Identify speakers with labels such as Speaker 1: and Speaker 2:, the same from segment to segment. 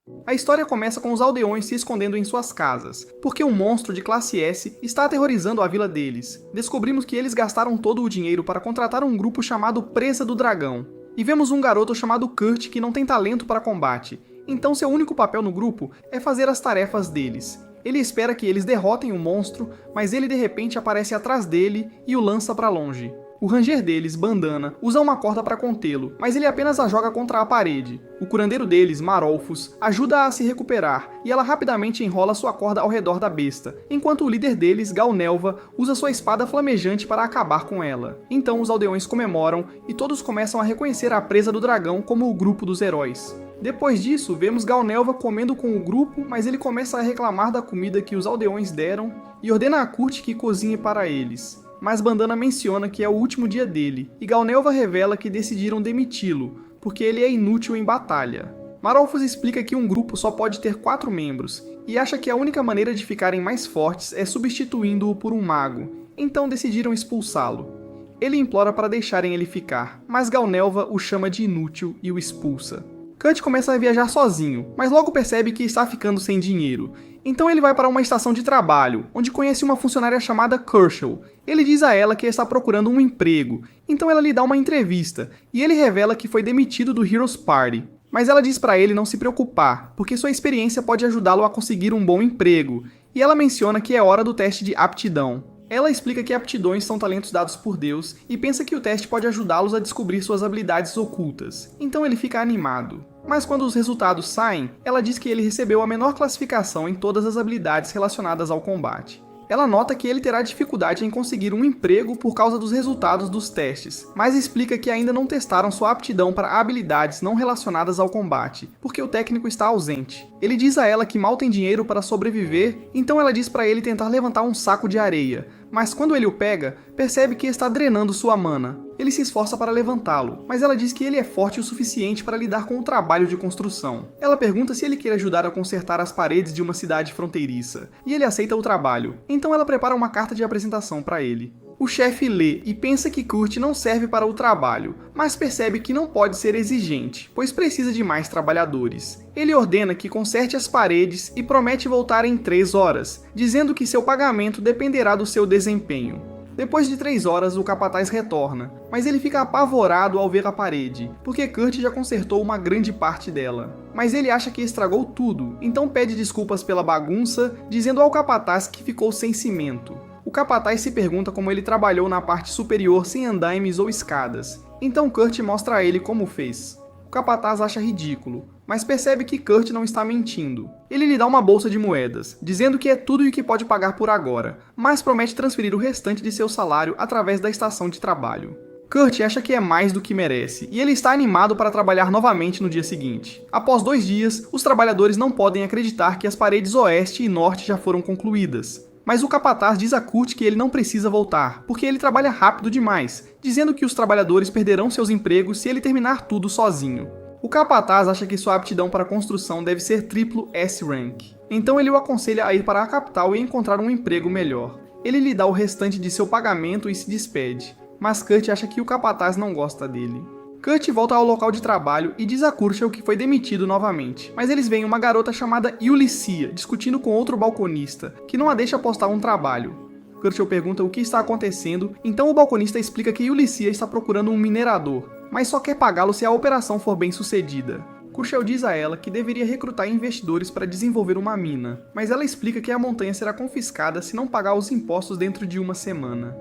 Speaker 1: A história começa com os aldeões se escondendo em suas casas, porque um monstro de classe S está aterrorizando a vila deles. Descobrimos que eles gastaram todo o dinheiro para contratar um grupo chamado Presa do Dragão. E vemos um garoto chamado Kurt que não tem talento para combate, então seu único papel no grupo é fazer as tarefas deles. Ele espera que eles derrotem o monstro, mas ele de repente aparece atrás dele e o lança para longe. O ranger deles, Bandana, usa uma corda para contê-lo, mas ele apenas a joga contra a parede. O curandeiro deles, Marolfus, ajuda a se recuperar, e ela rapidamente enrola sua corda ao redor da besta, enquanto o líder deles, Galnelva, usa sua espada flamejante para acabar com ela. Então os aldeões comemoram, e todos começam a reconhecer a presa do dragão como o grupo dos heróis. Depois disso, vemos Galnelva comendo com o grupo, mas ele começa a reclamar da comida que os aldeões deram, e ordena a Kurt que cozinhe para eles. Mas Bandana menciona que é o último dia dele, e Galnelva revela que decidiram demiti-lo, porque ele é inútil em batalha. Marolfus explica que um grupo só pode ter 4 membros, e acha que a única maneira de ficarem mais fortes é substituindo-o por um mago, então decidiram expulsá-lo. Ele implora para deixarem ele ficar, mas Galnelva o chama de inútil e o expulsa. Kurt começa a viajar sozinho, mas logo percebe que está ficando sem dinheiro. Então ele vai para uma estação de trabalho, onde conhece uma funcionária chamada Kershaw. Ele diz a ela que está procurando um emprego, então ela lhe dá uma entrevista, e ele revela que foi demitido do Heroes Party. Mas ela diz para ele não se preocupar, porque sua experiência pode ajudá-lo a conseguir um bom emprego, e ela menciona que é hora do teste de aptidão. Ela explica que aptidões são talentos dados por Deus, e pensa que o teste pode ajudá-los a descobrir suas habilidades ocultas, então ele fica animado. Mas quando os resultados saem, ela diz que ele recebeu a menor classificação em todas as habilidades relacionadas ao combate. Ela nota que ele terá dificuldade em conseguir um emprego por causa dos resultados dos testes, mas explica que ainda não testaram sua aptidão para habilidades não relacionadas ao combate, porque o técnico está ausente. Ele diz a ela que mal tem dinheiro para sobreviver, então ela diz para ele tentar levantar um saco de areia, mas quando ele o pega, percebe que está drenando sua mana. Ele se esforça para levantá-lo, mas ela diz que ele é forte o suficiente para lidar com o trabalho de construção. Ela pergunta se ele quer ajudar a consertar as paredes de uma cidade fronteiriça, e ele aceita o trabalho, então ela prepara uma carta de apresentação para ele. O chefe lê e pensa que Kurt não serve para o trabalho, mas percebe que não pode ser exigente, pois precisa de mais trabalhadores. Ele ordena que conserte as paredes e promete voltar em 3 horas, dizendo que seu pagamento dependerá do seu desempenho. Depois de 3 horas, o capataz retorna, mas ele fica apavorado ao ver a parede, porque Kurt já consertou uma grande parte dela. Mas ele acha que estragou tudo, então pede desculpas pela bagunça, dizendo ao capataz que ficou sem cimento. O capataz se pergunta como ele trabalhou na parte superior sem andaimes ou escadas, então Kurt mostra a ele como fez. O capataz acha ridículo, mas percebe que Kurt não está mentindo. Ele lhe dá uma bolsa de moedas, dizendo que é tudo o que pode pagar por agora, mas promete transferir o restante de seu salário através da estação de trabalho. Kurt acha que é mais do que merece, e ele está animado para trabalhar novamente no dia seguinte. Após 2 dias, os trabalhadores não podem acreditar que as paredes oeste e norte já foram concluídas. Mas o capataz diz a Kurt que ele não precisa voltar, porque ele trabalha rápido demais, dizendo que os trabalhadores perderão seus empregos se ele terminar tudo sozinho. O capataz acha que sua aptidão para construção deve ser triplo S-Rank, então ele o aconselha a ir para a capital e encontrar um emprego melhor. Ele lhe dá o restante de seu pagamento e se despede, mas Kurt acha que o capataz não gosta dele. Kurt volta ao local de trabalho e diz a Kershaw que foi demitido novamente, mas eles veem uma garota chamada Ulyssia discutindo com outro balconista, que não a deixa postar um trabalho. Kershaw pergunta o que está acontecendo, então o balconista explica que Ulyssia está procurando um minerador, mas só quer pagá-lo se a operação for bem sucedida. Kershaw diz a ela que deveria recrutar investidores para desenvolver uma mina, mas ela explica que a montanha será confiscada se não pagar os impostos dentro de uma semana.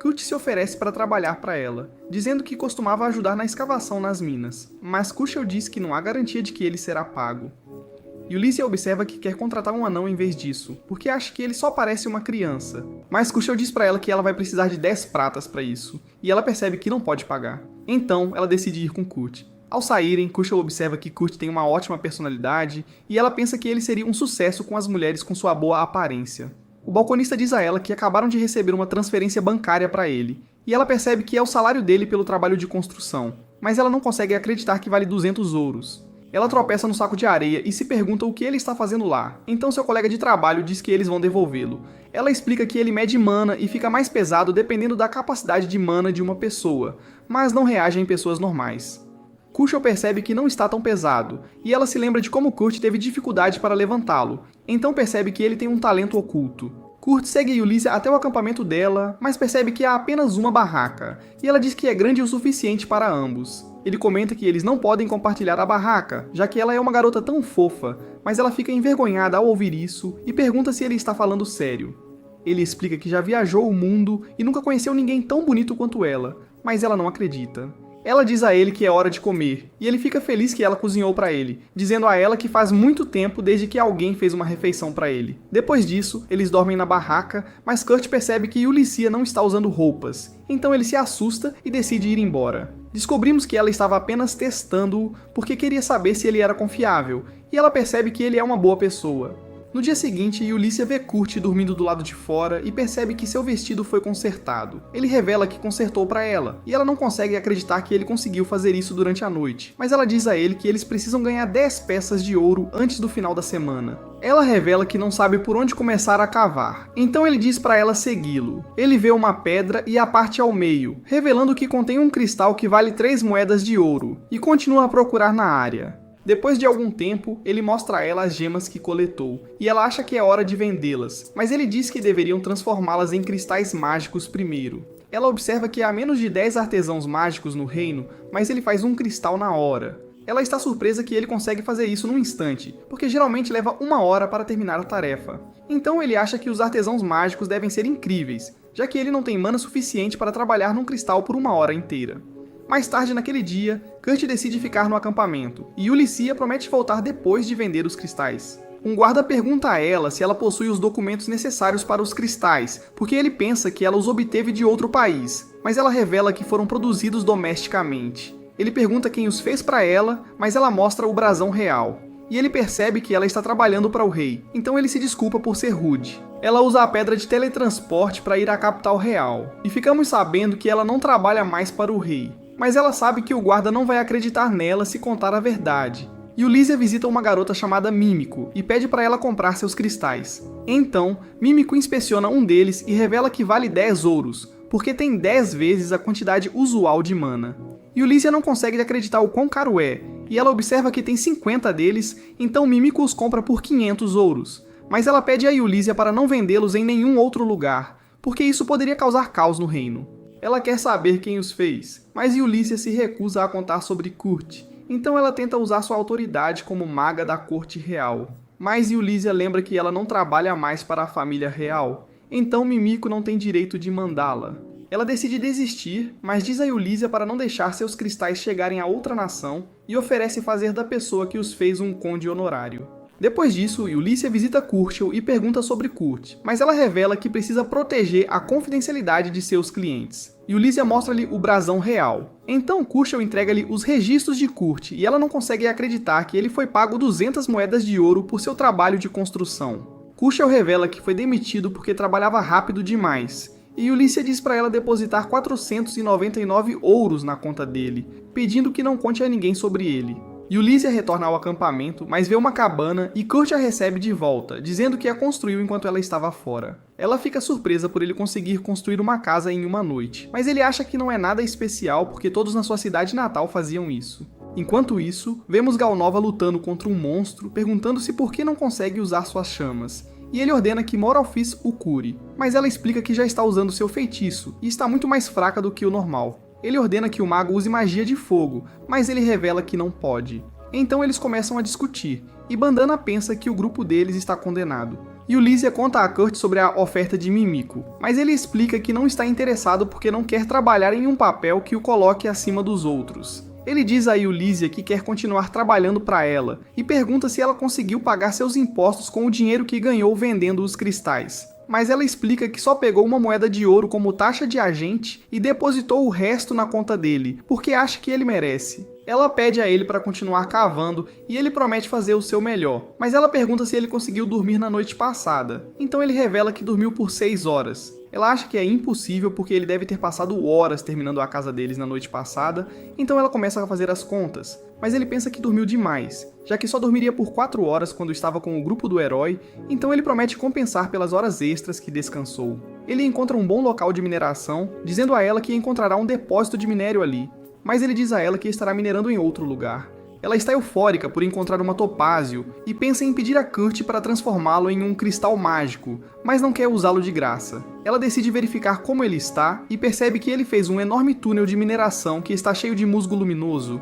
Speaker 1: Kurt se oferece para trabalhar para ela, dizendo que costumava ajudar na escavação nas minas, mas Kershaw diz que não há garantia de que ele será pago. Ulyssia observa que quer contratar um anão em vez disso, porque acha que ele só parece uma criança, mas Kershaw diz para ela que ela vai precisar de 10 pratas para isso, e ela percebe que não pode pagar. Então, ela decide ir com Kurt. Ao saírem, Kershaw observa que Kurt tem uma ótima personalidade, e ela pensa que ele seria um sucesso com as mulheres com sua boa aparência. O balconista diz a ela que acabaram de receber uma transferência bancária para ele, e ela percebe que é o salário dele pelo trabalho de construção, mas ela não consegue acreditar que vale 200 ouros. Ela tropeça no saco de areia e se pergunta o que ele está fazendo lá, então seu colega de trabalho diz que eles vão devolvê-lo. Ela explica que ele mede mana e fica mais pesado dependendo da capacidade de mana de uma pessoa, mas não reage em pessoas normais. Kushel percebe que não está tão pesado, e ela se lembra de como Kurt teve dificuldade para levantá-lo, então percebe que ele tem um talento oculto. Kurt segue Ulysses até o acampamento dela, mas percebe que há apenas uma barraca, e ela diz que é grande o suficiente para ambos. Ele comenta que eles não podem compartilhar a barraca, já que ela é uma garota tão fofa, mas ela fica envergonhada ao ouvir isso e pergunta se ele está falando sério. Ele explica que já viajou o mundo e nunca conheceu ninguém tão bonito quanto ela, mas ela não acredita. Ela diz a ele que é hora de comer, e ele fica feliz que ela cozinhou para ele, dizendo a ela que faz muito tempo desde que alguém fez uma refeição para ele. Depois disso, eles dormem na barraca, mas Kurt percebe que Ulysses não está usando roupas, então ele se assusta e decide ir embora. Descobrimos que ela estava apenas testando-o porque queria saber se ele era confiável, e ela percebe que ele é uma boa pessoa. No dia seguinte, Ulysses vê Kurt dormindo do lado de fora e percebe que seu vestido foi consertado. Ele revela que consertou para ela, e ela não consegue acreditar que ele conseguiu fazer isso durante a noite, mas ela diz a ele que eles precisam ganhar 10 peças de ouro antes do final da semana. Ela revela que não sabe por onde começar a cavar, então ele diz para ela segui-lo. Ele vê uma pedra e a parte ao meio, revelando que contém um cristal que vale 3 moedas de ouro, e continua a procurar na área. Depois de algum tempo, ele mostra a ela as gemas que coletou, e ela acha que é hora de vendê-las, mas ele diz que deveriam transformá-las em cristais mágicos primeiro. Ela observa que há menos de 10 artesãos mágicos no reino, mas ele faz um cristal na hora. Ela está surpresa que ele consegue fazer isso num instante, porque geralmente leva 1 hora para terminar a tarefa. Então ele acha que os artesãos mágicos devem ser incríveis, já que ele não tem mana suficiente para trabalhar num cristal por 1 hora inteira. Mais tarde naquele dia, Kurt decide ficar no acampamento, e Ulysses promete voltar depois de vender os cristais. Um guarda pergunta a ela se ela possui os documentos necessários para os cristais, porque ele pensa que ela os obteve de outro país, mas ela revela que foram produzidos domesticamente. Ele pergunta quem os fez para ela, mas ela mostra o brasão real. E ele percebe que ela está trabalhando para o rei, então ele se desculpa por ser rude. Ela usa a pedra de teletransporte para ir à capital real, e ficamos sabendo que ela não trabalha mais para o rei. Mas ela sabe que o guarda não vai acreditar nela se contar a verdade. E Ulysses visita uma garota chamada Mímico e pede para ela comprar seus cristais. Então, Mímico inspeciona um deles e revela que vale 10 ouros, porque tem 10 vezes a quantidade usual de mana. E Ulysses não consegue acreditar o quão caro é, e ela observa que tem 50 deles, então Mímico os compra por 500 ouros. Mas ela pede a Ulysses para não vendê-los em nenhum outro lugar, porque isso poderia causar caos no reino. Ela quer saber quem os fez, mas Ulysses se recusa a contar sobre Kurt, então ela tenta usar sua autoridade como maga da corte real. Mas Ulysses lembra que ela não trabalha mais para a família real, então Mímico não tem direito de mandá-la. Ela decide desistir, mas diz a Ulysses para não deixar seus cristais chegarem a outra nação e oferece fazer da pessoa que os fez um conde honorário. Depois disso, Ulysses visita Kushel e pergunta sobre Kurt, mas ela revela que precisa proteger a confidencialidade de seus clientes. Ulysses mostra-lhe o brasão real. Então Kushel entrega-lhe os registros de Kurt e ela não consegue acreditar que ele foi pago 200 moedas de ouro por seu trabalho de construção. Kushel revela que foi demitido porque trabalhava rápido demais, e Ulysses diz para ela depositar 499 ouros na conta dele, pedindo que não conte a ninguém sobre ele. Ulysses retorna ao acampamento, mas vê uma cabana e Kurt a recebe de volta, dizendo que a construiu enquanto ela estava fora. Ela fica surpresa por ele conseguir construir uma casa em uma noite, mas ele acha que não é nada especial porque todos na sua cidade natal faziam isso. Enquanto isso, vemos Galnova lutando contra um monstro, perguntando-se por que não consegue usar suas chamas, e ele ordena que Moralfis o cure, mas ela explica que já está usando seu feitiço e está muito mais fraca do que o normal. Ele ordena que o mago use magia de fogo, mas ele revela que não pode. Então eles começam a discutir, e Bandana pensa que o grupo deles está condenado. E Ulysses conta a Kurt sobre a oferta de Mímico, mas ele explica que não está interessado porque não quer trabalhar em um papel que o coloque acima dos outros. Ele diz a Ulysses que quer continuar trabalhando para ela, e pergunta se ela conseguiu pagar seus impostos com o dinheiro que ganhou vendendo os cristais. Mas ela explica que só pegou uma moeda de ouro como taxa de agente e depositou o resto na conta dele, porque acha que ele merece. Ela pede a ele para continuar cavando e ele promete fazer o seu melhor, mas ela pergunta se ele conseguiu dormir na noite passada. Então ele revela que dormiu por 6 horas. Ela acha que é impossível porque ele deve ter passado horas terminando a casa deles na noite passada, então ela começa a fazer as contas. Mas ele pensa que dormiu demais, já que só dormiria por 4 horas quando estava com o grupo do herói, então ele promete compensar pelas horas extras que descansou. Ele encontra um bom local de mineração, dizendo a ela que encontrará um depósito de minério ali, mas ele diz a ela que estará minerando em outro lugar. Ela está eufórica por encontrar uma topázio e pensa em pedir a Kurt para transformá-lo em um cristal mágico, mas não quer usá-lo de graça. Ela decide verificar como ele está e percebe que ele fez um enorme túnel de mineração que está cheio de musgo luminoso.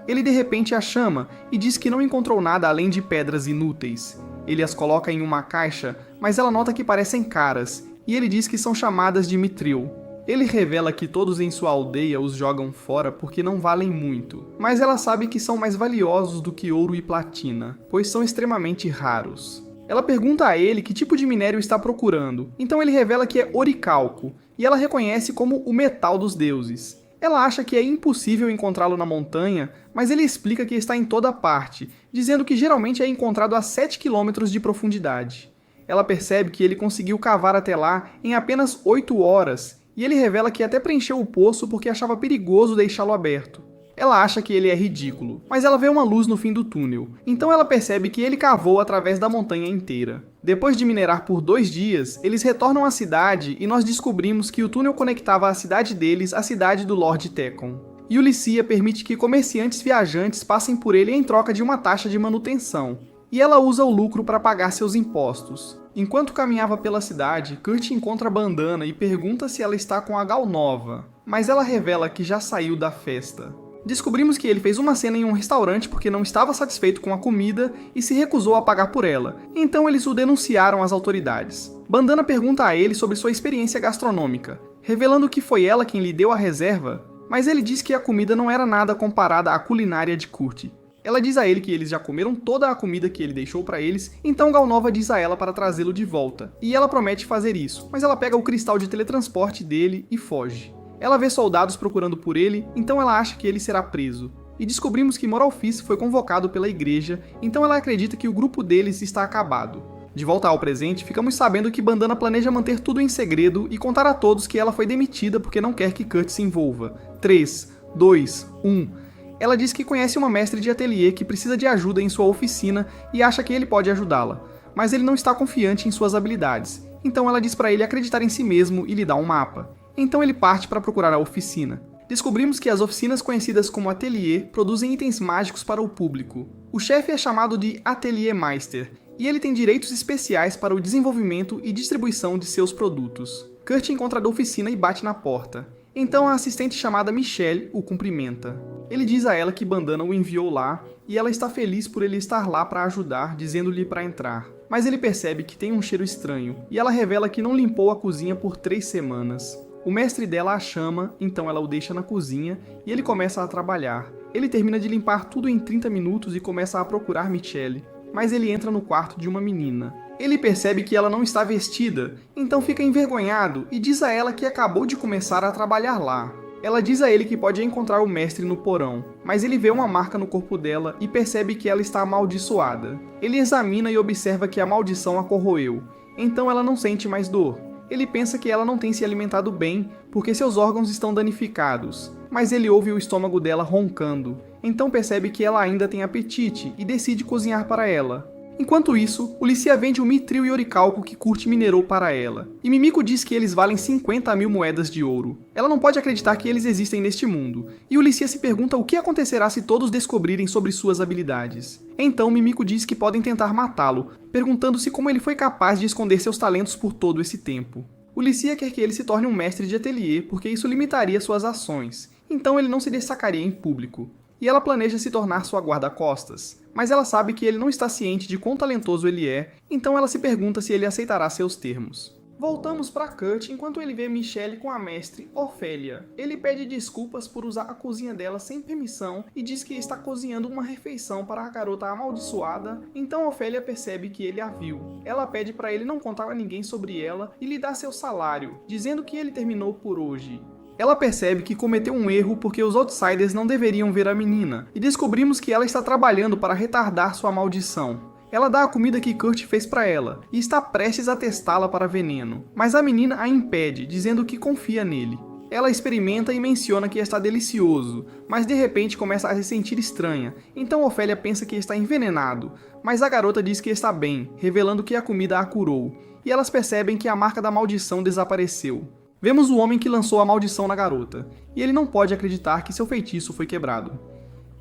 Speaker 1: Ele de repente a chama e diz que não encontrou nada além de pedras inúteis. Ele as coloca em uma caixa, mas ela nota que parecem caras, e ele diz que são chamadas de Mithril. Ele revela que todos em sua aldeia os jogam fora porque não valem muito, mas ela sabe que são mais valiosos do que ouro e platina, pois são extremamente raros. Ela pergunta a ele que tipo de minério está procurando, então ele revela que é oricalco, e ela reconhece como o metal dos deuses. Ela acha que é impossível encontrá-lo na montanha, mas ele explica que está em toda parte, dizendo que geralmente é encontrado a 7 km de profundidade. Ela percebe que ele conseguiu cavar até lá em apenas 8 horas, e ele revela que até preencheu o poço porque achava perigoso deixá-lo aberto. Ela acha que ele é ridículo, mas ela vê uma luz no fim do túnel, então ela percebe que ele cavou através da montanha inteira. Depois de minerar por 2 dias, eles retornam à cidade e nós descobrimos que o túnel conectava a cidade deles à cidade do Lord Tecon. E o Lycia permite que comerciantes viajantes passem por ele em troca de uma taxa de manutenção, e ela usa o lucro para pagar seus impostos. Enquanto caminhava pela cidade, Kurt encontra Bandana e pergunta se ela está com a Gal nova, mas ela revela que já saiu da festa. Descobrimos que ele fez uma cena em um restaurante porque não estava satisfeito com a comida e se recusou a pagar por ela, então eles o denunciaram às autoridades. Bandana pergunta a ele sobre sua experiência gastronômica, revelando que foi ela quem lhe deu a reserva, mas ele diz que a comida não era nada comparada à culinária de Kurt. Ela diz a ele que eles já comeram toda a comida que ele deixou para eles, então Galnova diz a ela para trazê-lo de volta, e ela promete fazer isso, mas ela pega o cristal de teletransporte dele e foge. Ela vê soldados procurando por ele, então ela acha que ele será preso. E descobrimos que Moralfis foi convocado pela igreja, então ela acredita que o grupo deles está acabado. De volta ao presente, ficamos sabendo que Bandana planeja manter tudo em segredo e contar a todos que ela foi demitida porque não quer que Kurt se envolva. 3, 2, 1... Ela diz que conhece uma mestre de ateliê que precisa de ajuda em sua oficina e acha que ele pode ajudá-la, mas ele não está confiante em suas habilidades, então ela diz para ele acreditar em si mesmo e lhe dá um mapa. Então ele parte para procurar a oficina. Descobrimos que as oficinas conhecidas como ateliê produzem itens mágicos para o público. O chefe é chamado de Atelier Meister, e ele tem direitos especiais para o desenvolvimento e distribuição de seus produtos. Kurt encontra a oficina e bate na porta. Então a assistente chamada Michelle o cumprimenta. Ele diz a ela que Bandana o enviou lá, e ela está feliz por ele estar lá para ajudar, dizendo-lhe para entrar. Mas ele percebe que tem um cheiro estranho, e ela revela que não limpou a cozinha por 3 semanas. O mestre dela a chama, então ela o deixa na cozinha, e ele começa a trabalhar. Ele termina de limpar tudo em 30 minutos e começa a procurar Michelle, mas ele entra no quarto de uma menina. Ele percebe que ela não está vestida, então fica envergonhado e diz a ela que acabou de começar a trabalhar lá. Ela diz a ele que pode encontrar o mestre no porão, mas ele vê uma marca no corpo dela e percebe que ela está amaldiçoada. Ele examina e observa que a maldição a corroeu, então ela não sente mais dor. Ele pensa que ela não tem se alimentado bem porque seus órgãos estão danificados, mas ele ouve o estômago dela roncando, então percebe que ela ainda tem apetite e decide cozinhar para ela. Enquanto isso, o Lycia vende o Mithril e oricalco que Kurt minerou para ela, e Mimiko diz que eles valem 50.000 moedas de ouro. Ela não pode acreditar que eles existem neste mundo, e o Lycia se pergunta o que acontecerá se todos descobrirem sobre suas habilidades. Então Mimiko diz que podem tentar matá-lo, perguntando-se como ele foi capaz de esconder seus talentos por todo esse tempo. O Lycia quer que ele se torne um mestre de ateliê porque isso limitaria suas ações, então ele não se destacaria em público. E ela planeja se tornar sua guarda-costas, mas ela sabe que ele não está ciente de quão talentoso ele é, então ela se pergunta se ele aceitará seus termos. Voltamos para Kurt enquanto ele vê Michelle com a mestre Ofélia. Ele pede desculpas por usar a cozinha dela sem permissão e diz que está cozinhando uma refeição para a garota amaldiçoada, então Ofélia percebe que ele a viu. Ela pede para ele não contar a ninguém sobre ela e lhe dá seu salário, dizendo que ele terminou por hoje. Ela percebe que cometeu um erro porque os outsiders não deveriam ver a menina, e descobrimos que ela está trabalhando para retardar sua maldição. Ela dá a comida que Kurt fez para ela, e está prestes a testá-la para veneno, mas a menina a impede, dizendo que confia nele. Ela experimenta e menciona que está delicioso, mas de repente começa a se sentir estranha, então Ofélia pensa que está envenenado, mas a garota diz que está bem, revelando que a comida a curou, e elas percebem que a marca da maldição desapareceu. Vemos o homem que lançou a maldição na garota, e ele não pode acreditar que seu feitiço foi quebrado.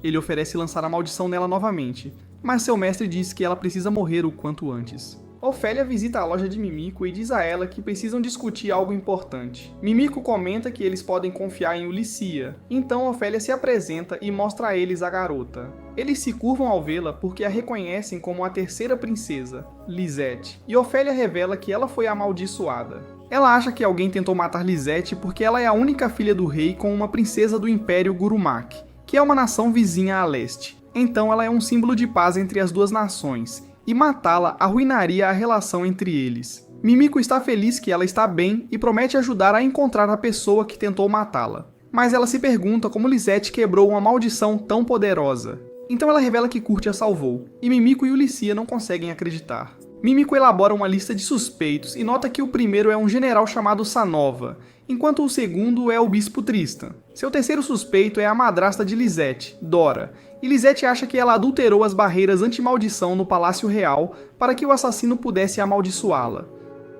Speaker 1: Ele oferece lançar a maldição nela novamente, mas seu mestre diz que ela precisa morrer o quanto antes. Ofélia visita a loja de Mimico e diz a ela que precisam discutir algo importante. Mimico comenta que eles podem confiar em Ulicia, então Ofélia se apresenta e mostra a eles a garota. Eles se curvam ao vê-la porque a reconhecem como a terceira princesa, Lisette, e Ofélia revela que ela foi amaldiçoada. Ela acha que alguém tentou matar Lisette porque ela é a única filha do rei com uma princesa do Império Gurumak, que é uma nação vizinha a leste. Então ela é um símbolo de paz entre as duas nações, e matá-la arruinaria a relação entre eles. Mimico está feliz que ela está bem e promete ajudar a encontrar a pessoa que tentou matá-la. Mas ela se pergunta como Lisette quebrou uma maldição tão poderosa. Então ela revela que Kurt a salvou, e Mimico e Ulicia não conseguem acreditar. Mimico elabora uma lista de suspeitos e nota que o primeiro é um general chamado Sanova, enquanto o segundo é o bispo Tristan. Seu terceiro suspeito é a madrasta de Lisette, Dora, e Lisette acha que ela adulterou as barreiras anti-maldição no Palácio Real para que o assassino pudesse amaldiçoá-la.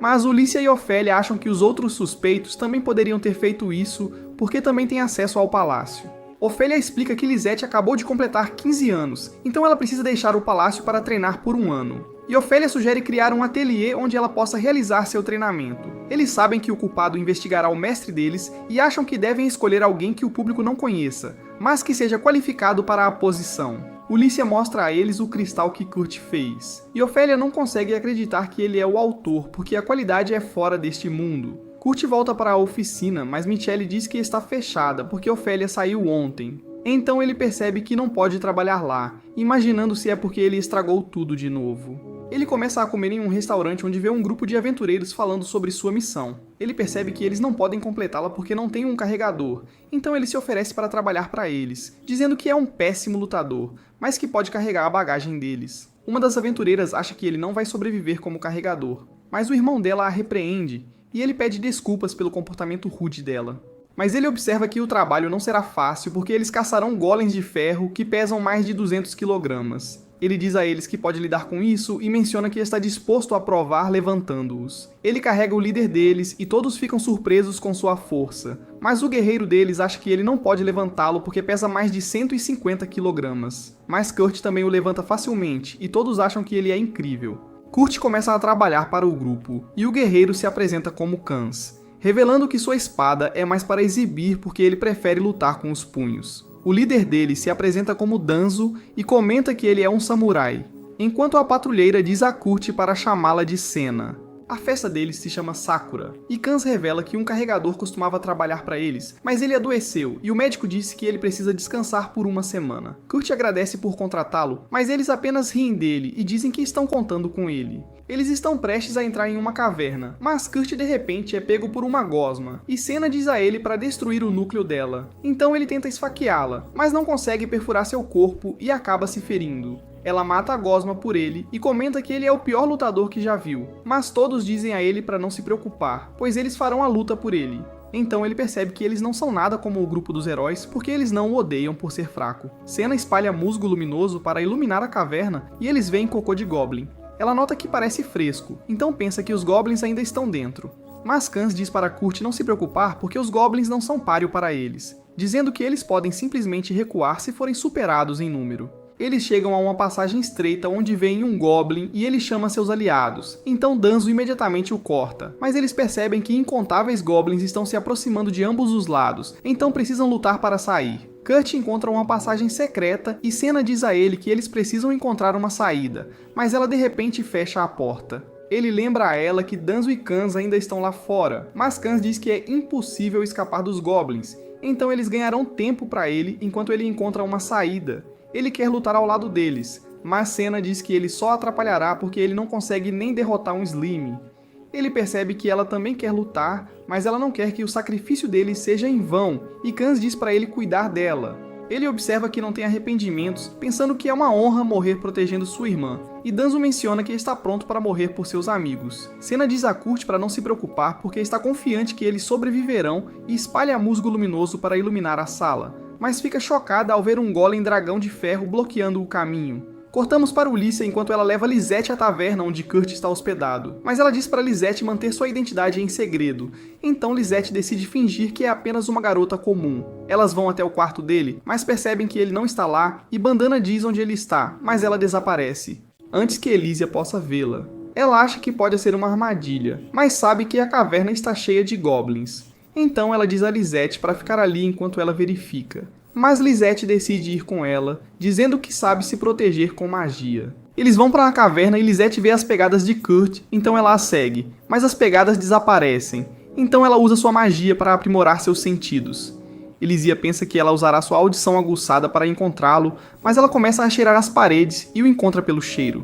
Speaker 1: Mas Ulícia e Ofélia acham que os outros suspeitos também poderiam ter feito isso porque também têm acesso ao palácio. Ofélia explica que Lisette acabou de completar 15 anos, então ela precisa deixar o palácio para treinar por um ano. E Ofélia sugere criar um ateliê onde ela possa realizar seu treinamento. Eles sabem que o culpado investigará o mestre deles e acham que devem escolher alguém que o público não conheça, mas que seja qualificado para a posição. Ulícia mostra a eles o cristal que Kurt fez. E Ofélia não consegue acreditar que ele é o autor, porque a qualidade é fora deste mundo. Kurt volta para a oficina, mas Michelle diz que está fechada porque Ofélia saiu ontem. Então ele percebe que não pode trabalhar lá, imaginando se é porque ele estragou tudo de novo. Ele começa a comer em um restaurante onde vê um grupo de aventureiros falando sobre sua missão. Ele percebe que eles não podem completá-la porque não tem um carregador, então ele se oferece para trabalhar para eles, dizendo que é um péssimo lutador, mas que pode carregar a bagagem deles. Uma das aventureiras acha que ele não vai sobreviver como carregador, mas o irmão dela a repreende, e ele pede desculpas pelo comportamento rude dela. Mas ele observa que o trabalho não será fácil porque eles caçarão golems de ferro que pesam mais de 200 kg. Ele diz a eles que pode lidar com isso e menciona que está disposto a provar levantando-os. Ele carrega o líder deles e todos ficam surpresos com sua força, mas o guerreiro deles acha que ele não pode levantá-lo porque pesa mais de 150 kg. Mas Kurt também o levanta facilmente e todos acham que ele é incrível. Kurt começa a trabalhar para o grupo e o guerreiro se apresenta como Kans, revelando que sua espada é mais para exibir porque ele prefere lutar com os punhos. O líder dele se apresenta como Danzo e comenta que ele é um samurai, enquanto a patrulheira diz a Kurt para chamá-la de Senna. A festa deles se chama Sakura, e Kans revela que um carregador costumava trabalhar para eles, mas ele adoeceu e o médico disse que ele precisa descansar por uma semana. Kurt agradece por contratá-lo, mas eles apenas riem dele e dizem que estão contando com ele. Eles estão prestes a entrar em uma caverna, mas Kurt de repente é pego por uma gosma, e Senna diz a ele para destruir o núcleo dela. Então ele tenta esfaqueá-la, mas não consegue perfurar seu corpo e acaba se ferindo. Ela mata a gosma por ele e comenta que ele é o pior lutador que já viu, mas todos dizem a ele para não se preocupar, pois eles farão a luta por ele. Então ele percebe que eles não são nada como o grupo dos heróis porque eles não o odeiam por ser fraco. Senna espalha musgo luminoso para iluminar a caverna e eles veem cocô de Goblin. Ela nota que parece fresco, então pensa que os Goblins ainda estão dentro. Mas Kans diz para Kurt não se preocupar porque os Goblins não são páreo para eles, dizendo que eles podem simplesmente recuar se forem superados em número. Eles chegam a uma passagem estreita onde vem um Goblin e ele chama seus aliados, então Danzo imediatamente o corta, mas eles percebem que incontáveis Goblins estão se aproximando de ambos os lados, então precisam lutar para sair. Kurt encontra uma passagem secreta e Senna diz a ele que eles precisam encontrar uma saída, mas ela de repente fecha a porta. Ele lembra a ela que Danzo e Kans ainda estão lá fora, mas Kans diz que é impossível escapar dos Goblins, então eles ganharão tempo para ele enquanto ele encontra uma saída. Ele quer lutar ao lado deles, mas Senna diz que ele só atrapalhará porque ele não consegue nem derrotar um Slim. Ele percebe que ela também quer lutar, mas ela não quer que o sacrifício dele seja em vão, e Kans diz para ele cuidar dela. Ele observa que não tem arrependimentos, pensando que é uma honra morrer protegendo sua irmã, e Danzo menciona que está pronto para morrer por seus amigos. Senna diz a Kurt para não se preocupar porque está confiante que eles sobreviverão e espalha musgo luminoso para iluminar a sala, mas fica chocada ao ver um golem dragão de ferro bloqueando o caminho. Cortamos para Ulysses enquanto ela leva Lisette à taverna onde Kurt está hospedado, mas ela diz para Lisette manter sua identidade em segredo, então Lisette decide fingir que é apenas uma garota comum. Elas vão até o quarto dele, mas percebem que ele não está lá e Bandana diz onde ele está, mas ela desaparece, antes que Elysia possa vê-la. Ela acha que pode ser uma armadilha, mas sabe que a caverna está cheia de goblins. Então ela diz a Lisette para ficar ali enquanto ela verifica. Mas Lisette decide ir com ela, dizendo que sabe se proteger com magia. Eles vão para a caverna e Lisette vê as pegadas de Kurt, então ela a segue, mas as pegadas desaparecem, então ela usa sua magia para aprimorar seus sentidos. Elysia pensa que ela usará sua audição aguçada para encontrá-lo, mas ela começa a cheirar as paredes e o encontra pelo cheiro.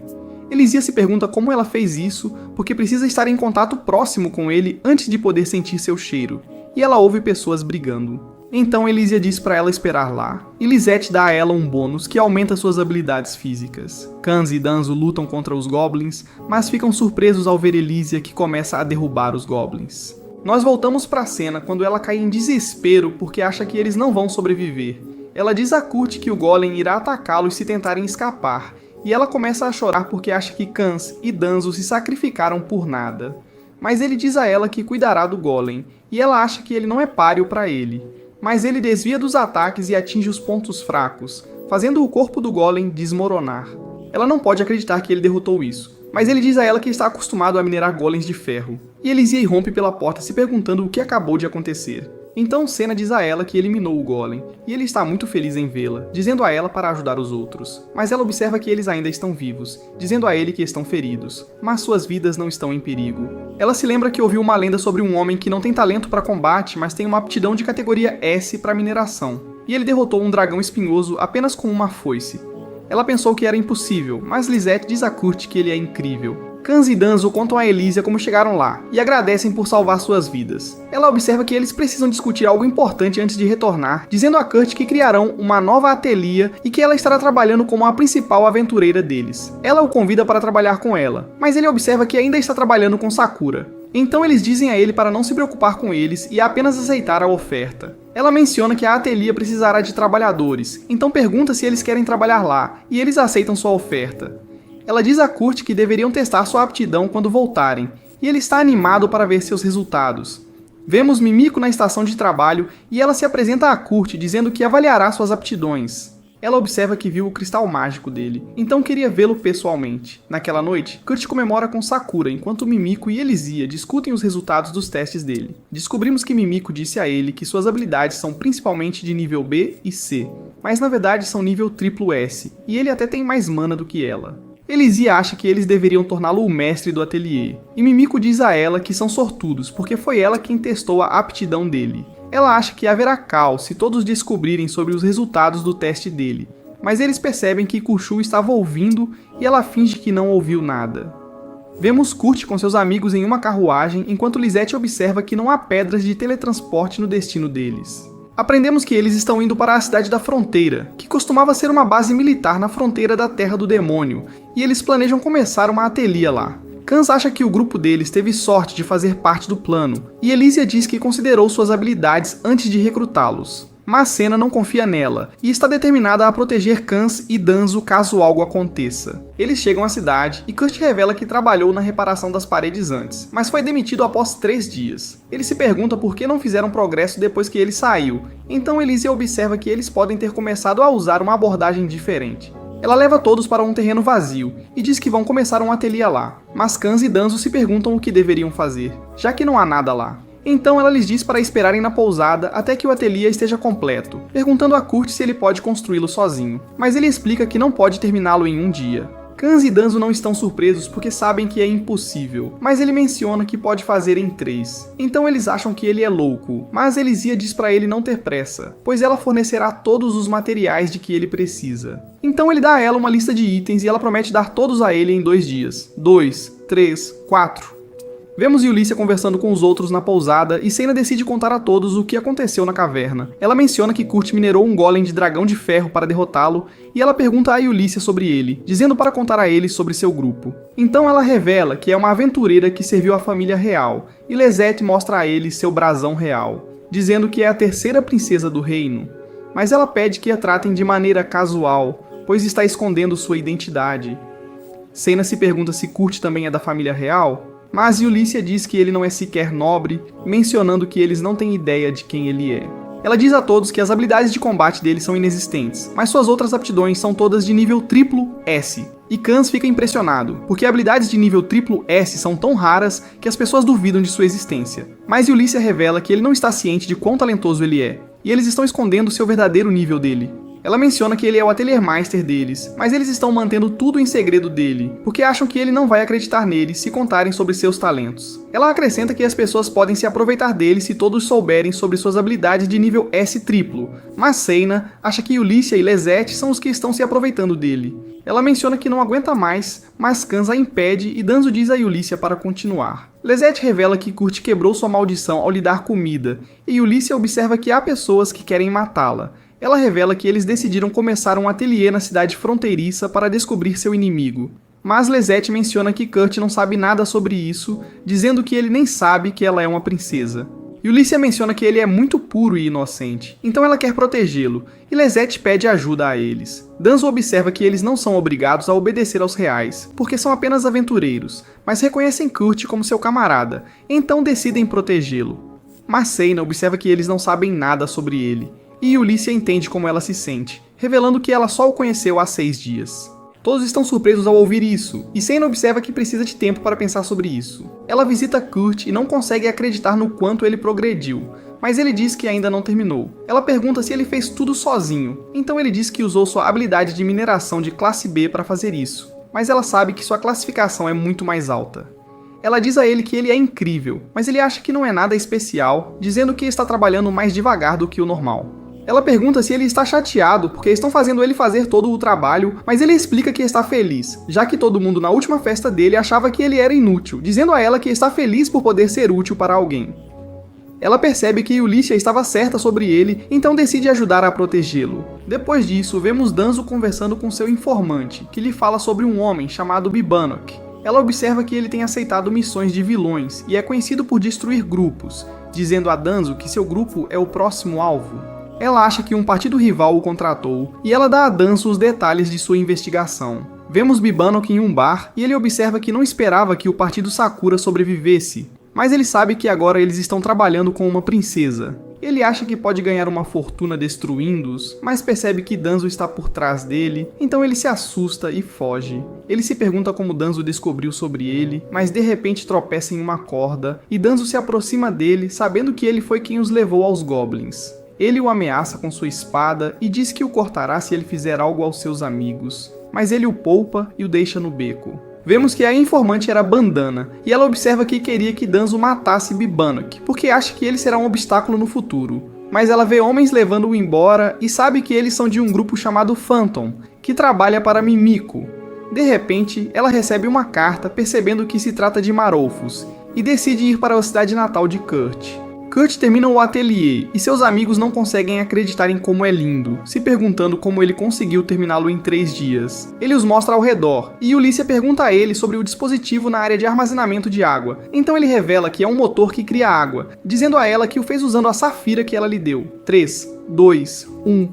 Speaker 1: Elysia se pergunta como ela fez isso, porque precisa estar em contato próximo com ele antes de poder sentir seu cheiro, e ela ouve pessoas brigando. Então Elysia diz para ela esperar lá, e Lisette dá a ela um bônus que aumenta suas habilidades físicas. Kans e Danzo lutam contra os goblins, mas ficam surpresos ao ver Elysia que começa a derrubar os goblins. Nós voltamos para a cena quando ela cai em desespero porque acha que eles não vão sobreviver. Ela diz a Kurt que o golem irá atacá-los se tentarem escapar, e ela começa a chorar porque acha que Kans e Danzo se sacrificaram por nada. Mas ele diz a ela que cuidará do golem, e ela acha que ele não é páreo para ele. Mas ele desvia dos ataques e atinge os pontos fracos, fazendo o corpo do golem desmoronar. Ela não pode acreditar que ele derrotou isso, mas ele diz a ela que está acostumado a minerar golems de ferro, e Elysia irrompe pela porta se perguntando o que acabou de acontecer. Então Senna diz a ela que eliminou o golem, e ele está muito feliz em vê-la, dizendo a ela para ajudar os outros. Mas ela observa que eles ainda estão vivos, dizendo a ele que estão feridos, mas suas vidas não estão em perigo. Ela se lembra que ouviu uma lenda sobre um homem que não tem talento para combate, mas tem uma aptidão de categoria S para mineração, e ele derrotou um dragão espinhoso apenas com uma foice. Ela pensou que era impossível, mas Lisette diz a Kurt que ele é incrível. Kans e Danzo contam a Elysia como chegaram lá, e agradecem por salvar suas vidas. Ela observa que eles precisam discutir algo importante antes de retornar, dizendo a Kurt que criarão uma nova ateliê e que ela estará trabalhando como a principal aventureira deles. Ela o convida para trabalhar com ela, mas ele observa que ainda está trabalhando com Sakura. Então eles dizem a ele para não se preocupar com eles e apenas aceitar a oferta. Ela menciona que a ateliê precisará de trabalhadores, então pergunta se eles querem trabalhar lá, e eles aceitam sua oferta. Ela diz a Kurt que deveriam testar sua aptidão quando voltarem, e ele está animado para ver seus resultados. Vemos Mimiko na estação de trabalho e ela se apresenta a Kurt dizendo que avaliará suas aptidões. Ela observa que viu o cristal mágico dele, então queria vê-lo pessoalmente. Naquela noite, Kurt comemora com Sakura enquanto Mimiko e Elysia discutem os resultados dos testes dele. Descobrimos que Mimiko disse a ele que suas habilidades são principalmente de nível B e C, mas na verdade são nível triplo S, e ele até tem mais mana do que ela. Elysia acha que eles deveriam torná-lo o mestre do ateliê, e Mimiko diz a ela que são sortudos porque foi ela quem testou a aptidão dele. Ela acha que haverá caos se todos descobrirem sobre os resultados do teste dele, mas eles percebem que Khonshu estava ouvindo e ela finge que não ouviu nada. Vemos Kurt com seus amigos em uma carruagem enquanto Lisette observa que não há pedras de teletransporte no destino deles. Aprendemos que eles estão indo para a cidade da fronteira, que costumava ser uma base militar na fronteira da Terra do Demônio, e eles planejam começar uma ateliê lá. Kans acha que o grupo deles teve sorte de fazer parte do plano, e Elysia diz que considerou suas habilidades antes de recrutá-los. Mas Senna não confia nela, e está determinada a proteger Kans e Danzo caso algo aconteça. Eles chegam à cidade, e Kurt revela que trabalhou na reparação das paredes antes, mas foi demitido após 3 dias. Ele se pergunta por que não fizeram progresso depois que ele saiu, então Elysia observa que eles podem ter começado a usar uma abordagem diferente. Ela leva todos para um terreno vazio, e diz que vão começar um ateliê lá, mas Kans e Danzo se perguntam o que deveriam fazer, já que não há nada lá. Então ela lhes diz para esperarem na pousada até que o ateliê esteja completo, perguntando a Kurt se ele pode construí-lo sozinho, mas ele explica que não pode terminá-lo em um dia. Kans e Danzo não estão surpresos porque sabem que é impossível, mas ele menciona que pode fazer em 3. Então eles acham que ele é louco, mas Elysia diz para ele não ter pressa, pois ela fornecerá todos os materiais de que ele precisa. Então ele dá a ela uma lista de itens e ela promete dar todos a ele em 2 dias. 2, 3, 4... Vemos Ulysses conversando com os outros na pousada e Senna decide contar a todos o que aconteceu na caverna. Ela menciona que Kurt minerou um golem de dragão de ferro para derrotá-lo e ela pergunta a Ulysses sobre ele, dizendo para contar a ele sobre seu grupo. Então ela revela que é uma aventureira que serviu à família real e Lisette mostra a ele seu brasão real, dizendo que é a 3ª princesa do reino. Mas ela pede que a tratem de maneira casual, pois está escondendo sua identidade. Cena se pergunta se Kurt também é da família real, mas Ulysses diz que ele não é sequer nobre, mencionando que eles não têm ideia de quem ele é. Ela diz a todos que as habilidades de combate dele são inexistentes, mas suas outras aptidões são todas de nível triplo S. E Kans fica impressionado, porque habilidades de nível triplo S são tão raras que as pessoas duvidam de sua existência. Mas Ulysses revela que ele não está ciente de quão talentoso ele é, e eles estão escondendo seu verdadeiro nível dele. Ela menciona que ele é o Atelier Meister deles, mas eles estão mantendo tudo em segredo dele, porque acham que ele não vai acreditar neles se contarem sobre seus talentos. Ela acrescenta que as pessoas podem se aproveitar dele se todos souberem sobre suas habilidades de nível S triplo, mas Seina acha que Ulysses e Lesette são os que estão se aproveitando dele. Ela menciona que não aguenta mais, mas Kans a impede e Danzo diz a Ulysses para continuar. Lesette revela que Kurt quebrou sua maldição ao lhe dar comida, e Ulysses observa que há pessoas que querem matá-la. Ela revela que eles decidiram começar um ateliê na cidade fronteiriça para descobrir seu inimigo. Mas Lesette menciona que Kurt não sabe nada sobre isso, dizendo que ele nem sabe que ela é uma princesa. Ulysses menciona que ele é muito puro e inocente, então ela quer protegê-lo, e Lesette pede ajuda a eles. Danzo observa que eles não são obrigados a obedecer aos reais, porque são apenas aventureiros, mas reconhecem Kurt como seu camarada, então decidem protegê-lo. Mas Seina observa que eles não sabem nada sobre ele, e Ulysses entende como ela se sente, revelando que ela só o conheceu há 6 dias. Todos estão surpresos ao ouvir isso, e Seina observa que precisa de tempo para pensar sobre isso. Ela visita Kurt e não consegue acreditar no quanto ele progrediu, mas ele diz que ainda não terminou. Ela pergunta se ele fez tudo sozinho, então ele diz que usou sua habilidade de mineração de classe B para fazer isso, mas ela sabe que sua classificação é muito mais alta. Ela diz a ele que ele é incrível, mas ele acha que não é nada especial, dizendo que está trabalhando mais devagar do que o normal. Ela pergunta se ele está chateado porque estão fazendo ele fazer todo o trabalho, mas ele explica que está feliz, já que todo mundo na última festa dele achava que ele era inútil, dizendo a ela que está feliz por poder ser útil para alguém. Ela percebe que Ulysses estava certa sobre ele, então decide ajudar a protegê-lo. Depois disso, vemos Danzo conversando com seu informante, que lhe fala sobre um homem chamado Bibanok. Ela observa que ele tem aceitado missões de vilões e é conhecido por destruir grupos, dizendo a Danzo que seu grupo é o próximo alvo. Ela acha que um partido rival o contratou, e ela dá a Danzo os detalhes de sua investigação. Vemos Bibanok em um bar, e ele observa que não esperava que o partido Sakura sobrevivesse, mas ele sabe que agora eles estão trabalhando com uma princesa. Ele acha que pode ganhar uma fortuna destruindo-os, mas percebe que Danzo está por trás dele, então ele se assusta e foge. Ele se pergunta como Danzo descobriu sobre ele, mas de repente tropeça em uma corda, e Danzo se aproxima dele, sabendo que ele foi quem os levou aos Goblins. Ele o ameaça com sua espada e diz que o cortará se ele fizer algo aos seus amigos, mas ele o poupa e o deixa no beco. Vemos que a informante era Bandana, e ela observa que queria que Danzo matasse Bibanok, porque acha que ele será um obstáculo no futuro. Mas ela vê homens levando-o embora e sabe que eles são de um grupo chamado Phantom, que trabalha para Mimiko. De repente, ela recebe uma carta percebendo que se trata de Marolfos, e decide ir para a cidade natal de Kurt. Kurt termina o ateliê e seus amigos não conseguem acreditar em como é lindo, se perguntando como ele conseguiu terminá-lo em 3 dias. Ele os mostra ao redor, e Ulysses pergunta a ele sobre o dispositivo na área de armazenamento de água. Então ele revela que é um motor que cria água, dizendo a ela que o fez usando a safira que ela lhe deu. 3, 2, 1...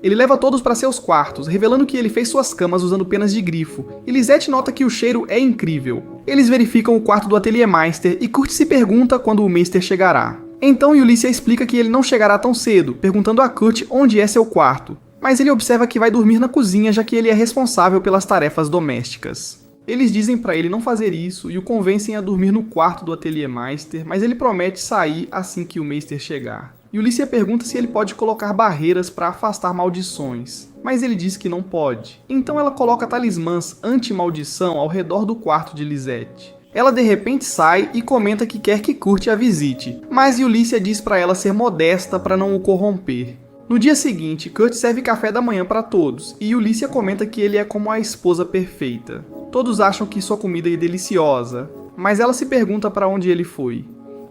Speaker 1: Ele leva todos para seus quartos, revelando que ele fez suas camas usando penas de grifo, e Lisette nota que o cheiro é incrível. Eles verificam o quarto do Atelier Meister e Kurt se pergunta quando o Meister chegará. Então Ulysses explica que ele não chegará tão cedo, perguntando a Kurt onde é seu quarto, mas ele observa que vai dormir na cozinha já que ele é responsável pelas tarefas domésticas. Eles dizem para ele não fazer isso e o convencem a dormir no quarto do Atelier Meister, mas ele promete sair assim que o Meister chegar. Ulysses pergunta se ele pode colocar barreiras para afastar maldições, mas ele diz que não pode. Então ela coloca talismãs anti-maldição ao redor do quarto de Lisette. Ela de repente sai e comenta que quer que Kurt a visite, mas Ulysses diz para ela ser modesta para não o corromper. No dia seguinte, Kurt serve café da manhã para todos, e Ulysses comenta que ele é como a esposa perfeita. Todos acham que sua comida é deliciosa, mas ela se pergunta para onde ele foi.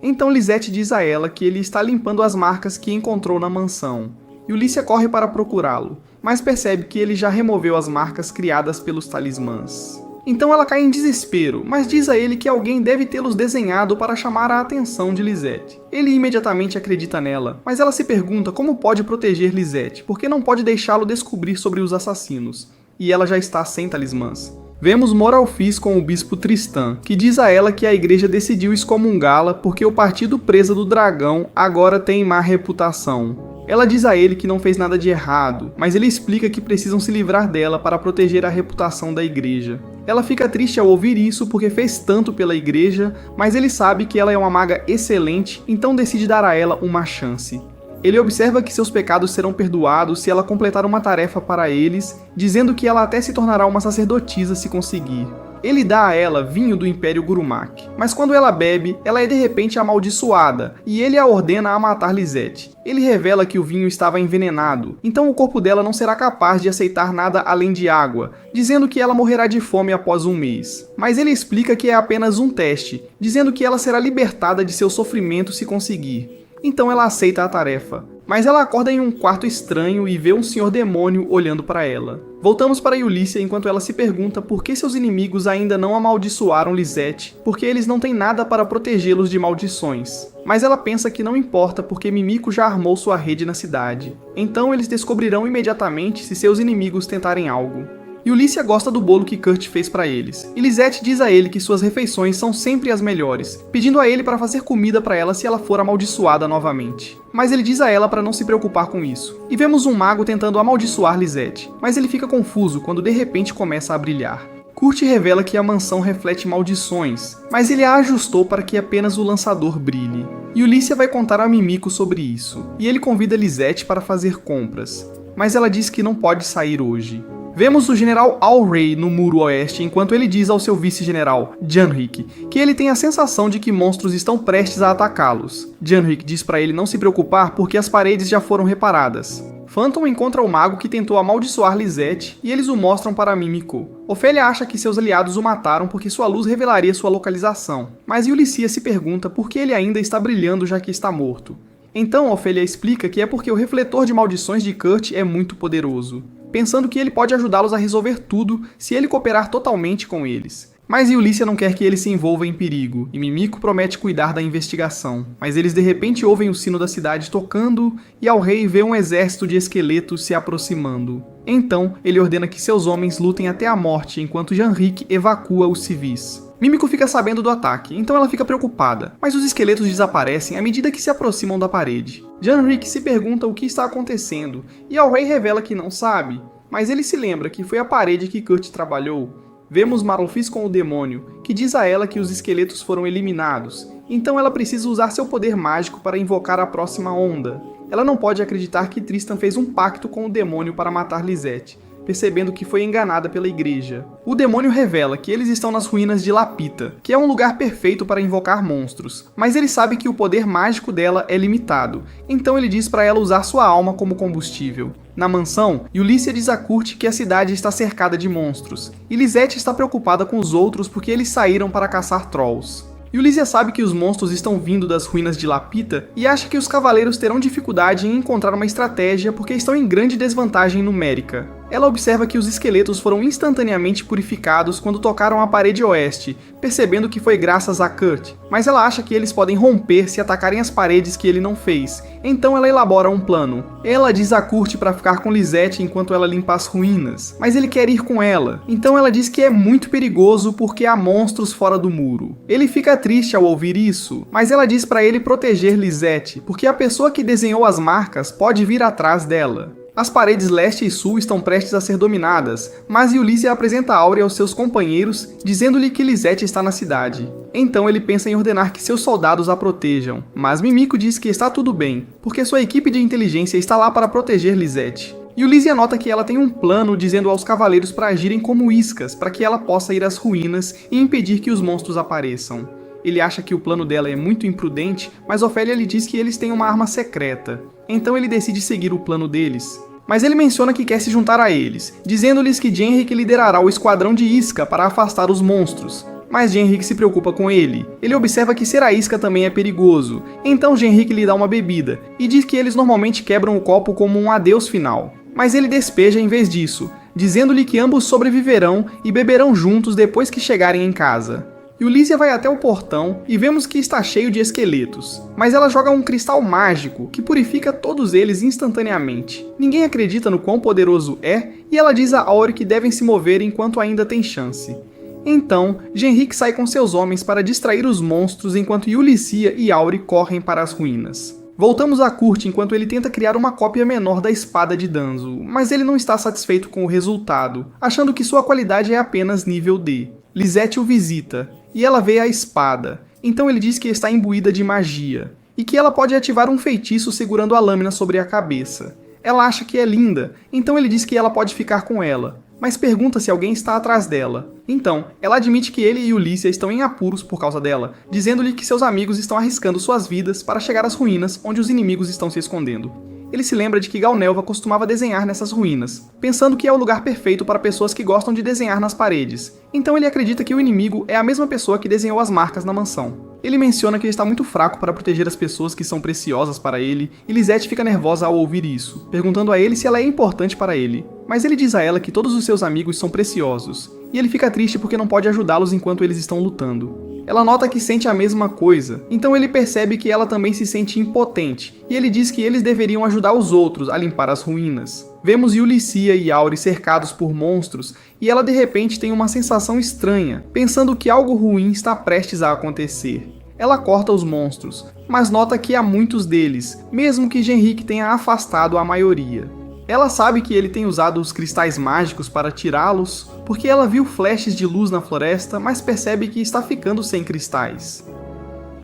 Speaker 1: Então Lisette diz a ela que ele está limpando as marcas que encontrou na mansão, e Ulysses corre para procurá-lo, mas percebe que ele já removeu as marcas criadas pelos talismãs. Então ela cai em desespero, mas diz a ele que alguém deve tê-los desenhado para chamar a atenção de Lisette. Ele imediatamente acredita nela, mas ela se pergunta como pode proteger Lisette, porque não pode deixá-lo descobrir sobre os assassinos. E ela já está sem talismãs. Vemos Moralfis com o bispo Tristan, que diz a ela que a igreja decidiu excomungá-la porque o partido Presa do Dragão agora tem má reputação. Ela diz a ele que não fez nada de errado, mas ele explica que precisam se livrar dela para proteger a reputação da igreja. Ela fica triste ao ouvir isso porque fez tanto pela igreja, mas ele sabe que ela é uma maga excelente, então decide dar a ela uma chance. Ele observa que seus pecados serão perdoados se ela completar uma tarefa para eles, dizendo que ela até se tornará uma sacerdotisa se conseguir. Ele dá a ela vinho do Império Gurumak, mas quando ela bebe, ela é de repente amaldiçoada, e ele a ordena a matar Lisette. Ele revela que o vinho estava envenenado, então o corpo dela não será capaz de aceitar nada além de água, dizendo que ela morrerá de fome após um mês. Mas ele explica que é apenas um teste, dizendo que ela será libertada de seu sofrimento se conseguir. Então ela aceita a tarefa. Mas ela acorda em um quarto estranho e vê um senhor demônio olhando para ela. Voltamos para Ulysses enquanto ela se pergunta por que seus inimigos ainda não amaldiçoaram Lisette, porque eles não têm nada para protegê-los de maldições. Mas ela pensa que não importa porque Mimiko já armou sua rede na cidade. Então eles descobrirão imediatamente se seus inimigos tentarem algo. E Ulysses gosta do bolo que Kurt fez para eles. E Lisette diz a ele que suas refeições são sempre as melhores, pedindo a ele para fazer comida para ela se ela for amaldiçoada novamente. Mas ele diz a ela para não se preocupar com isso. E vemos um mago tentando amaldiçoar Lisette, mas ele fica confuso quando de repente começa a brilhar. Kurt revela que a mansão reflete maldições, mas ele a ajustou para que apenas o lançador brilhe. E Ulysses vai contar a Mimiko sobre isso, e ele convida Lisette para fazer compras, mas ela diz que não pode sair hoje. Vemos o general Alray no muro oeste enquanto ele diz ao seu vice-general, Janrik, que ele tem a sensação de que monstros estão prestes a atacá-los. Janrik diz para ele não se preocupar porque as paredes já foram reparadas. Phantom encontra o mago que tentou amaldiçoar Lisette e eles o mostram para Mimiko. Ophélia acha que seus aliados o mataram porque sua luz revelaria sua localização, mas Ulysses se pergunta por que ele ainda está brilhando já que está morto. Então Ophélia explica que é porque o refletor de maldições de Kurt é muito poderoso, pensando que ele pode ajudá-los a resolver tudo se ele cooperar totalmente com eles. Mas Ulysses não quer que ele se envolva em perigo, e Mimiko promete cuidar da investigação. Mas eles de repente ouvem o sino da cidade tocando, e ao rei vê um exército de esqueletos se aproximando. Então, ele ordena que seus homens lutem até a morte, enquanto Janrik evacua os civis. Mimiko fica sabendo do ataque, então ela fica preocupada, mas os esqueletos desaparecem à medida que se aproximam da parede. Janrik se pergunta o que está acontecendo, e ao rei revela que não sabe, mas ele se lembra que foi a parede que Kurt trabalhou. Vemos Marlfis com o demônio, que diz a ela que os esqueletos foram eliminados, então ela precisa usar seu poder mágico para invocar a próxima onda. Ela não pode acreditar que Tristan fez um pacto com o demônio para matar Lisette, percebendo que foi enganada pela igreja. O demônio revela que eles estão nas ruínas de Lapita, que é um lugar perfeito para invocar monstros, mas ele sabe que o poder mágico dela é limitado, então ele diz para ela usar sua alma como combustível. Na mansão, Ulysses diz a Kurt que a cidade está cercada de monstros, e Lisette está preocupada com os outros porque eles saíram para caçar trolls. Ulysses sabe que os monstros estão vindo das ruínas de Lapita e acha que os cavaleiros terão dificuldade em encontrar uma estratégia porque estão em grande desvantagem numérica. Ela observa que os esqueletos foram instantaneamente purificados quando tocaram a parede oeste, percebendo que foi graças a Kurt, mas ela acha que eles podem romper se atacarem as paredes que ele não fez, então ela elabora um plano. Ela diz a Kurt para ficar com Lisette enquanto ela limpa as ruínas, mas ele quer ir com ela, então ela diz que é muito perigoso porque há monstros fora do muro. Ele fica triste ao ouvir isso, mas ela diz para ele proteger Lisette, porque a pessoa que desenhou as marcas pode vir atrás dela. As paredes leste e sul estão prestes a ser dominadas, mas Ulysses apresenta Áurea aos seus companheiros, dizendo-lhe que Lisette está na cidade. Então ele pensa em ordenar que seus soldados a protejam, mas Mimiko diz que está tudo bem, porque sua equipe de inteligência está lá para proteger Lisette. E Ulysses nota que ela tem um plano dizendo aos cavaleiros para agirem como iscas, para que ela possa ir às ruínas e impedir que os monstros apareçam. Ele acha que o plano dela é muito imprudente, mas Ophélia lhe diz que eles têm uma arma secreta. Então ele decide seguir o plano deles. Mas ele menciona que quer se juntar a eles, dizendo-lhes que Janrik liderará o esquadrão de isca para afastar os monstros. Mas Janrik se preocupa com ele. Ele observa que ser a isca também é perigoso. Então Janrik lhe dá uma bebida, e diz que eles normalmente quebram o copo como um adeus final. Mas ele despeja em vez disso, dizendo-lhe que ambos sobreviverão e beberão juntos depois que chegarem em casa. Ulysses vai até o portão e vemos que está cheio de esqueletos, mas ela joga um cristal mágico que purifica todos eles instantaneamente. Ninguém acredita no quão poderoso é e ela diz a Auri que devem se mover enquanto ainda tem chance. Então, Genrique sai com seus homens para distrair os monstros enquanto Ulysses e Auri correm para as ruínas. Voltamos a Kurt enquanto ele tenta criar uma cópia menor da espada de Danzo, mas ele não está satisfeito com o resultado, achando que sua qualidade é apenas nível D. Lisette o visita, e ela vê a espada, então ele diz que está imbuída de magia, e que ela pode ativar um feitiço segurando a lâmina sobre a cabeça. Ela acha que é linda, então ele diz que ela pode ficar com ela, mas pergunta se alguém está atrás dela. Então, ela admite que ele e Ulysses estão em apuros por causa dela, dizendo-lhe que seus amigos estão arriscando suas vidas para chegar às ruínas onde os inimigos estão se escondendo. Ele se lembra de que Galnelva costumava desenhar nessas ruínas, pensando que é o lugar perfeito para pessoas que gostam de desenhar nas paredes. Então ele acredita que o inimigo é a mesma pessoa que desenhou as marcas na mansão. Ele menciona que ele está muito fraco para proteger as pessoas que são preciosas para ele, e Lisette fica nervosa ao ouvir isso, perguntando a ele se ela é importante para ele. Mas ele diz a ela que todos os seus amigos são preciosos, e ele fica triste porque não pode ajudá-los enquanto eles estão lutando. Ela nota que sente a mesma coisa, então ele percebe que ela também se sente impotente, e ele diz que eles deveriam ajudar os outros a limpar as ruínas. Vemos Ulysses e Auri cercados por monstros, e ela de repente tem uma sensação estranha, pensando que algo ruim está prestes a acontecer. Ela corta os monstros, mas nota que há muitos deles, mesmo que Genrique tenha afastado a maioria. Ela sabe que ele tem usado os cristais mágicos para tirá-los, porque ela viu flashes de luz na floresta, mas percebe que está ficando sem cristais.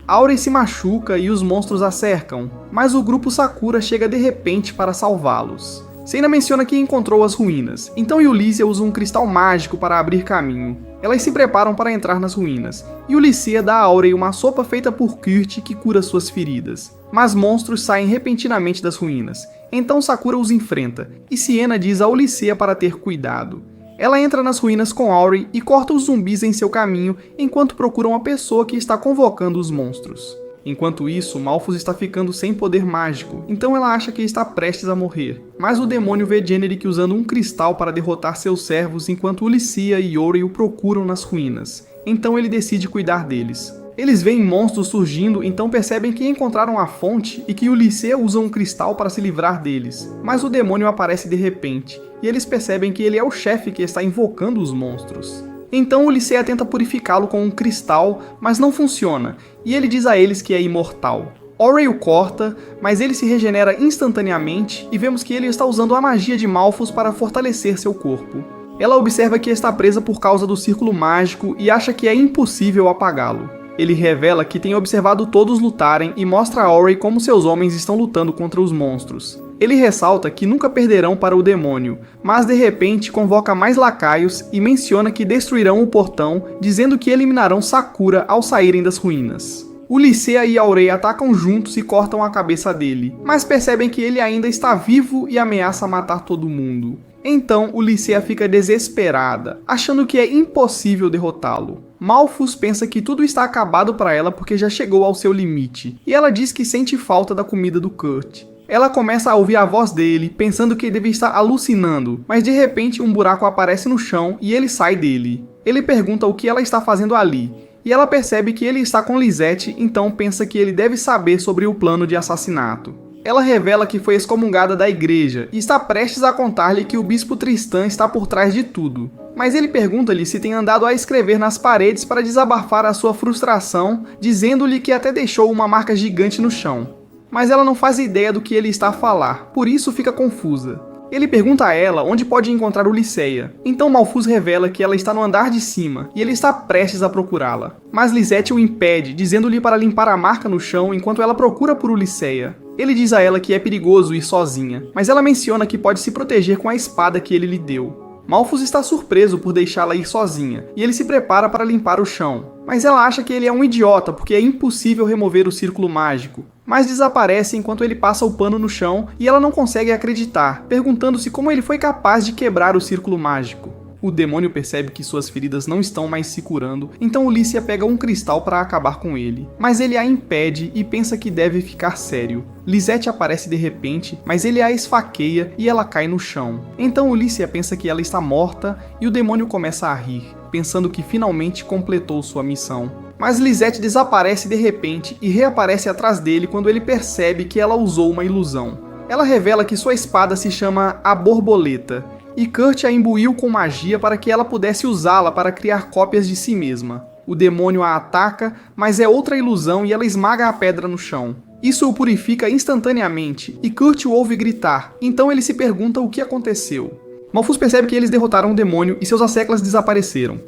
Speaker 1: Auri se machuca e os monstros a cercam, mas o grupo Sakura chega de repente para salvá-los. Seina menciona que encontrou as ruínas, então Ulysses usa um cristal mágico para abrir caminho. Elas se preparam para entrar nas ruínas, e Ulysses dá a Auri uma sopa feita por Kurt que cura suas feridas. Mas monstros saem repentinamente das ruínas, então Sakura os enfrenta, e Siena diz a Ulysses para ter cuidado. Ela entra nas ruínas com Auri e corta os zumbis em seu caminho enquanto procuram a pessoa que está convocando os monstros. Enquanto isso, Malphus está ficando sem poder mágico, então ela acha que está prestes a morrer. Mas o demônio vê Generic usando um cristal para derrotar seus servos enquanto Ulysses e Yori o procuram nas ruínas. Então ele decide cuidar deles. Eles veem monstros surgindo, então percebem que encontraram a fonte e que Ulysses usa um cristal para se livrar deles. Mas o demônio aparece de repente, e eles percebem que ele é o chefe que está invocando os monstros. Então Ulysses tenta purificá-lo com um cristal, mas não funciona, e ele diz a eles que é imortal. Auri o corta, mas ele se regenera instantaneamente e vemos que ele está usando a magia de Malphus para fortalecer seu corpo. Ela observa que está presa por causa do círculo mágico e acha que é impossível apagá-lo. Ele revela que tem observado todos lutarem e mostra a Auri como seus homens estão lutando contra os monstros. Ele ressalta que nunca perderão para o demônio, mas de repente convoca mais lacaios e menciona que destruirão o portão, dizendo que eliminarão Sakura ao saírem das ruínas. Ulysses e Auri atacam juntos e cortam a cabeça dele, mas percebem que ele ainda está vivo e ameaça matar todo mundo. Então Ulysses fica desesperada, achando que é impossível derrotá-lo. Malphus pensa que tudo está acabado para ela porque já chegou ao seu limite, e ela diz que sente falta da comida do Kurt. Ela começa a ouvir a voz dele, pensando que deve estar alucinando, mas de repente um buraco aparece no chão e ele sai dele. Ele pergunta o que ela está fazendo ali, e ela percebe que ele está com Lisette, então pensa que ele deve saber sobre o plano de assassinato. Ela revela que foi excomungada da igreja e está prestes a contar-lhe que o bispo Tristan está por trás de tudo. Mas ele pergunta-lhe se tem andado a escrever nas paredes para desabafar a sua frustração, dizendo-lhe que até deixou uma marca gigante no chão. Mas ela não faz ideia do que ele está a falar, por isso fica confusa. Ele pergunta a ela onde pode encontrar Ulysses, então Malphus revela que ela está no andar de cima e ele está prestes a procurá-la. Mas Lisette o impede, dizendo-lhe para limpar a marca no chão enquanto ela procura por Ulysses. Ele diz a ela que é perigoso ir sozinha, mas ela menciona que pode se proteger com a espada que ele lhe deu. Malphus está surpreso por deixá-la ir sozinha, e ele se prepara para limpar o chão. Mas ela acha que ele é um idiota porque é impossível remover o círculo mágico. Mas desaparece enquanto ele passa o pano no chão e ela não consegue acreditar, perguntando-se como ele foi capaz de quebrar o círculo mágico. O demônio percebe que suas feridas não estão mais se curando, então Ulícia pega um cristal para acabar com ele. Mas ele a impede e pensa que deve ficar sério. Lisette aparece de repente, mas ele a esfaqueia e ela cai no chão. Então Ulícia pensa que ela está morta e o demônio começa a rir, pensando que finalmente completou sua missão. Mas Lisette desaparece de repente e reaparece atrás dele quando ele percebe que ela usou uma ilusão. Ela revela que sua espada se chama a Borboleta, e Kurt a imbuiu com magia para que ela pudesse usá-la para criar cópias de si mesma. O demônio a ataca, mas é outra ilusão e ela esmaga a pedra no chão. Isso o purifica instantaneamente, e Kurt o ouve gritar, então ele se pergunta o que aconteceu. Malfus percebe que eles derrotaram o demônio e seus asseclas desapareceram.